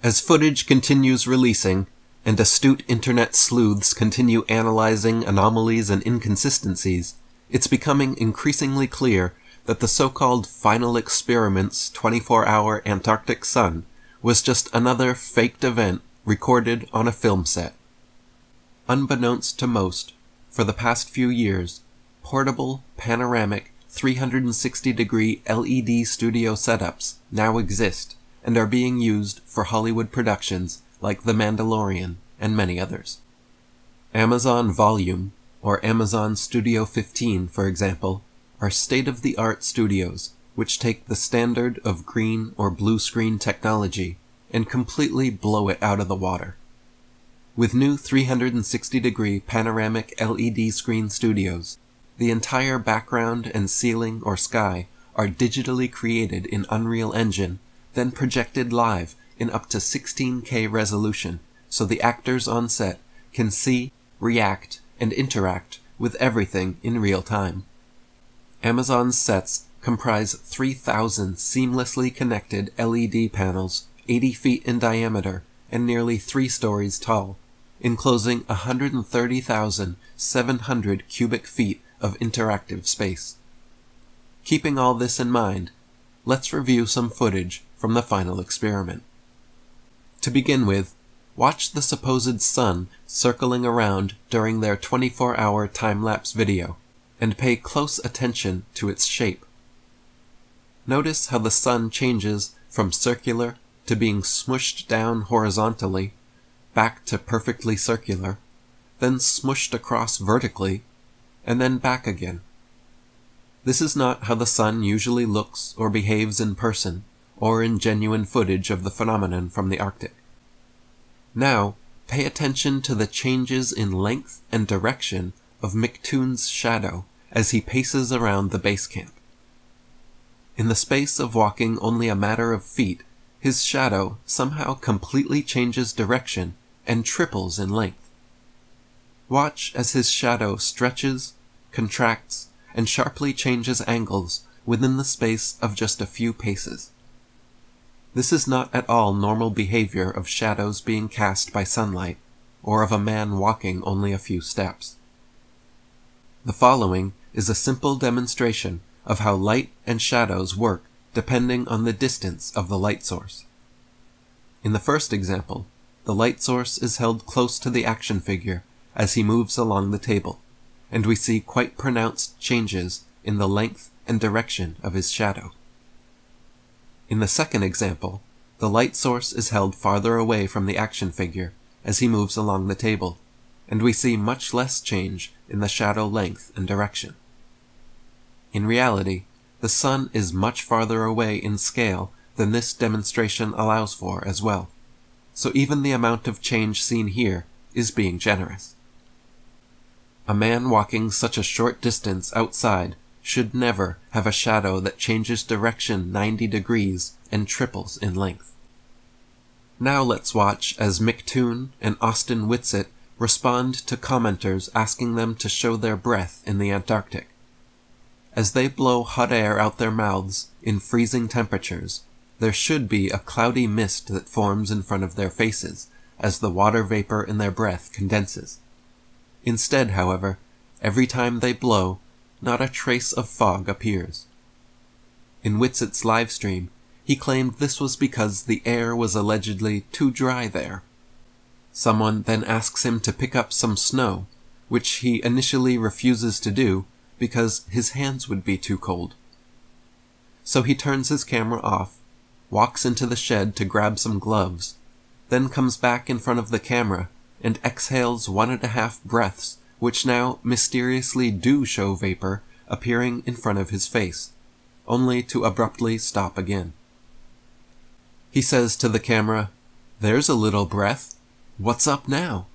As footage continues releasing, and astute internet sleuths continue analyzing anomalies and inconsistencies, it's becoming increasingly clear that the so-called Final Experiment's 24-hour Antarctic sun was just another faked event recorded on a film set. Unbeknownst to most, for the past few years, portable, panoramic, 360-degree LED studio setups now exist and are being used for Hollywood productions like The Mandalorian and many others. Amazon Volume, or Amazon Studio 15, for example, are state-of-the-art studios which take the standard of green or blue screen technology and completely blow it out of the water. With new 360-degree panoramic LED screen studios, the entire background and ceiling or sky are digitally created in Unreal Engine, then projected live in up to 16K resolution, so the actors on set can see, react, and interact with everything in real time. Amazon's sets comprise 3,000 seamlessly connected LED panels 80 feet in diameter and nearly 3 stories tall, enclosing 130,700 cubic feet of interactive space. Keeping all this in mind, let's review some footage from the Final Experiment. To begin with, watch the supposed sun circling around during their 24-hour time-lapse video, and pay close attention to its shape. Notice how the sun changes from circular to being smushed down horizontally, back to perfectly circular, then smushed across vertically, and then back again. This is not how the sun usually looks or behaves in person, or in genuine footage of the phenomenon from the Arctic. Now, pay attention to the changes in length and direction of McToon's shadow as he paces around the base camp. In the space of walking only a matter of feet, his shadow somehow completely changes direction and triples in length. Watch as his shadow stretches, contracts, and sharply changes angles within the space of just a few paces. This is not at all normal behavior of shadows being cast by sunlight, or of a man walking only a few steps. The following is a simple demonstration of how light and shadows work depending on the distance of the light source. In the first example, the light source is held close to the action figure as he moves along the table, and we see quite pronounced changes in the length and direction of his shadow. In the second example, the light source is held farther away from the action figure as he moves along the table, and we see much less change in the shadow length and direction. In reality, the sun is much farther away in scale than this demonstration allows for as well, so even the amount of change seen here is being generous. A man walking such a short distance outside should never have a shadow that changes direction 90 degrees and triples in length. Now let's watch as McToon and Austin Whitsitt respond to commenters asking them to show their breath in the Antarctic. As they blow hot air out their mouths in freezing temperatures, there should be a cloudy mist that forms in front of their faces as the water vapor in their breath condenses. Instead, however, every time they blow, not a trace of fog appears. In Whitsitt's livestream, he claimed this was because the air was allegedly too dry there. Someone then asks him to pick up some snow, which he initially refuses to do because his hands would be too cold. So he turns his camera off, walks into the shed to grab some gloves, then comes back in front of the camera and exhales 1.5 breaths, which now mysteriously do show vapor appearing in front of his face, only to abruptly stop again. He says to the camera, "There's a little breath. What's up now?"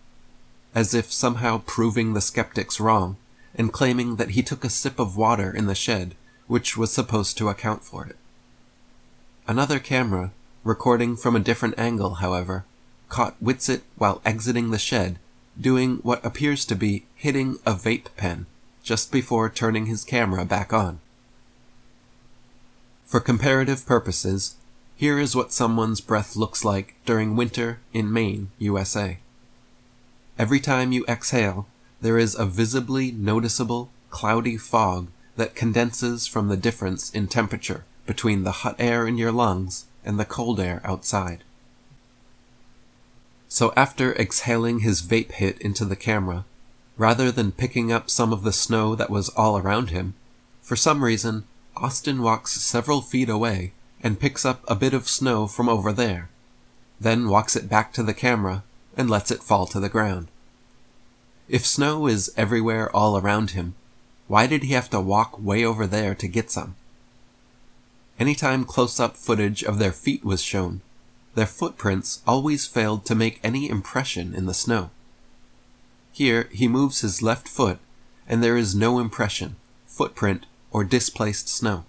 As if somehow proving the skeptics wrong, and claiming that he took a sip of water in the shed, which was supposed to account for it. Another camera, recording from a different angle, however, caught Whitsitt while exiting the shed, doing what appears to be hitting a vape pen just before turning his camera back on. For comparative purposes, Here is what someone's breath looks like during winter in Maine, USA. Every time you exhale, there is a visibly noticeable, cloudy fog that condenses from the difference in temperature between the hot air in your lungs and the cold air outside. So after exhaling his vape hit into the camera, rather than picking up some of the snow that was all around him, for some reason, Austin walks several feet away and picks up a bit of snow from over there, then walks it back to the camera and lets it fall to the ground. If snow is everywhere all around him, why did he have to walk way over there to get some? Anytime close-up footage of their feet was shown, their footprints always failed to make any impression in the snow. Here, he moves his left foot, and there is no impression, footprint, or displaced snow.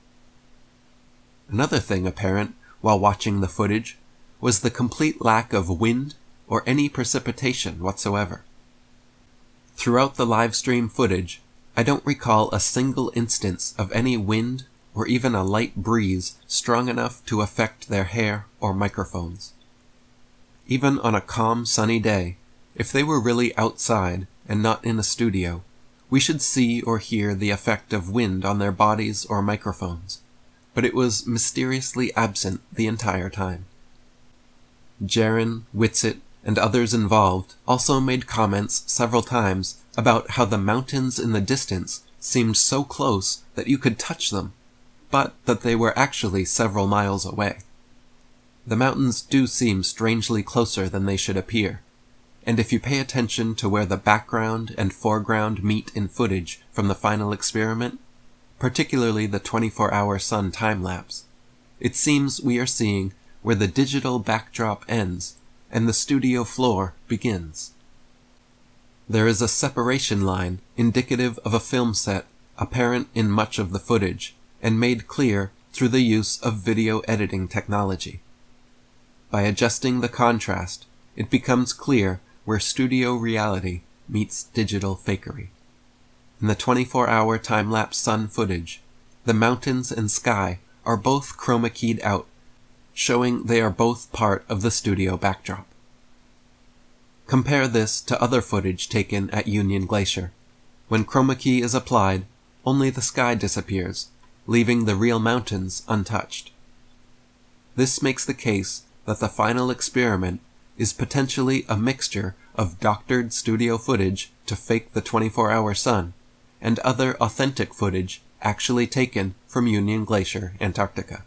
Another thing apparent while watching the footage was the complete lack of wind or any precipitation whatsoever. Throughout the live stream footage, I don't recall a single instance of any wind or even a light breeze strong enough to affect their hair or microphones. Even on a calm, sunny day, if they were really outside and not in a studio, we should see or hear the effect of wind on their bodies or microphones, but it was mysteriously absent the entire time. Jaron, Whitsitt, and others involved also made comments several times about how the mountains in the distance seemed so close that you could touch them, but that they were actually several miles away. The mountains do seem strangely closer than they should appear, and if you pay attention to where the background and foreground meet in footage from the final experiment, particularly the 24-hour sun time-lapse, it seems we are seeing where the digital backdrop ends and the studio floor begins. There is a separation line indicative of a film set apparent in much of the footage and made clear through the use of video editing technology. By adjusting the contrast, it becomes clear where studio reality meets digital fakery. In the 24-hour time-lapse sun footage, the mountains and sky are both chroma keyed out, showing they are both part of the studio backdrop. Compare this to other footage taken at Union Glacier. When chroma key is applied, only the sky disappears, leaving the real mountains untouched. This makes the case that the final experiment is potentially a mixture of doctored studio footage to fake the 24-hour sun and other authentic footage actually taken from Union Glacier, Antarctica.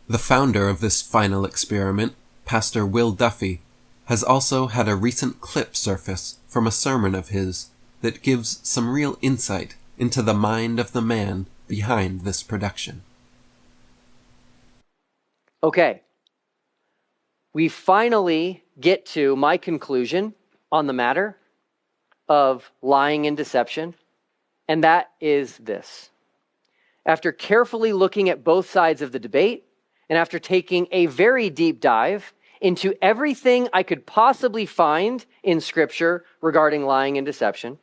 The founder of this final experiment, Pastor Will Duffy, has also had a recent clip surface from a sermon of his that gives some real insight into the mind of the man behind this production. Okay. We finally get to my conclusion on the matter of lying and deception, and that is this. After carefully looking at both sides of the debate, and after taking a very deep dive into everything I could possibly find in Scripture regarding lying and deception,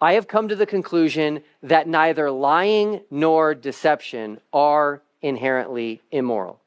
I have come to the conclusion that neither lying nor deception are inherently immoral.